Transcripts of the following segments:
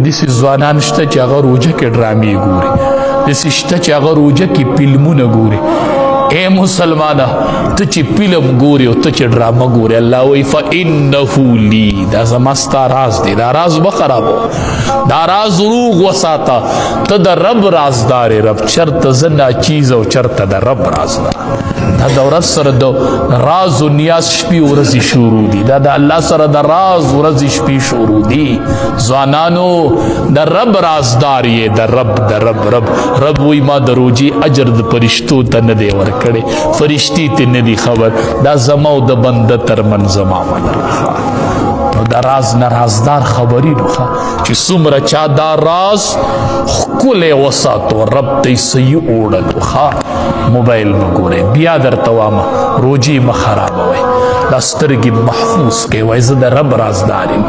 داسې ځوانان شته چې هغه روژه کې ډرامې ګوري، داسې شته چې هغه روژه کې فلمونه ګوري. اے مسلمانه ته چې فلم ګوري او ته چې ډرامه ګوري، الله وایي فانه لی، دا زما ستا راز دی، دا راز مه خرابوه، دا راز روغ وساته. ته د رب رازدار یې. رب چرته زه ناچیز او چرته د رب رازدار. دا د ورځ سره د راز و نیاز شپې ورځې شروع دي، دا د الله سره د راز ورځې شپې شروع دي. ځوانانو د رب رازدار یې، د رب رب وایي ما د روژې اجر د فرشتو ته نه دی ورکړی، فرشتي ته نه دي خبر، دا زما او د بنده ترمنځ زما منله. نو د راز نه رازدار خبري نو چې څومره چا دا راز ښکلی وساتو، رب ته یې صحیح اوړلو. موبایل مه ګورئ، بیا درته وامه روجې مه خرابوئ، دا سترګې محفوظ کړئ. وایي زه د رب رازدار یم.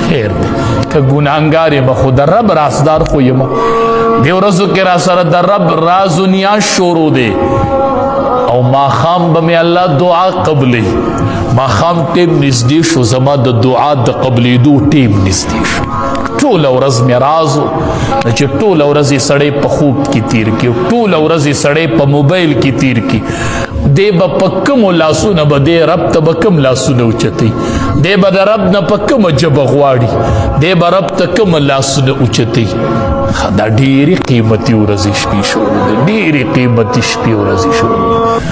خیر دی که ګناهګار یم خو د رب رازدار خو یم. دې ورځو کې را سره د رب راز و نیاز شروع دی او ماښام به مې الله دعا قبلوي. ماښام ټیم نږدې شو، زما د دعا د قبلېدو ټیم نږدې شو. ټوله ورځ مې راز و چې ټوله ورځ یې سړی په خوب کې تیر کړي، ټوله ورځ یې سړی په موبایل کې تیر کړي. دی به په کومو لاسونه به دی رب ته به کوم لاسونه اوچتوي، دی به د رب نه په کومه ژبه غواړي، دی به رب ته کومه لاسونه اوچتوي. دا ډېرې قیمتي ورځې شپې شروع دي، ډېرې قیمتي شپې ورځې شروع دي.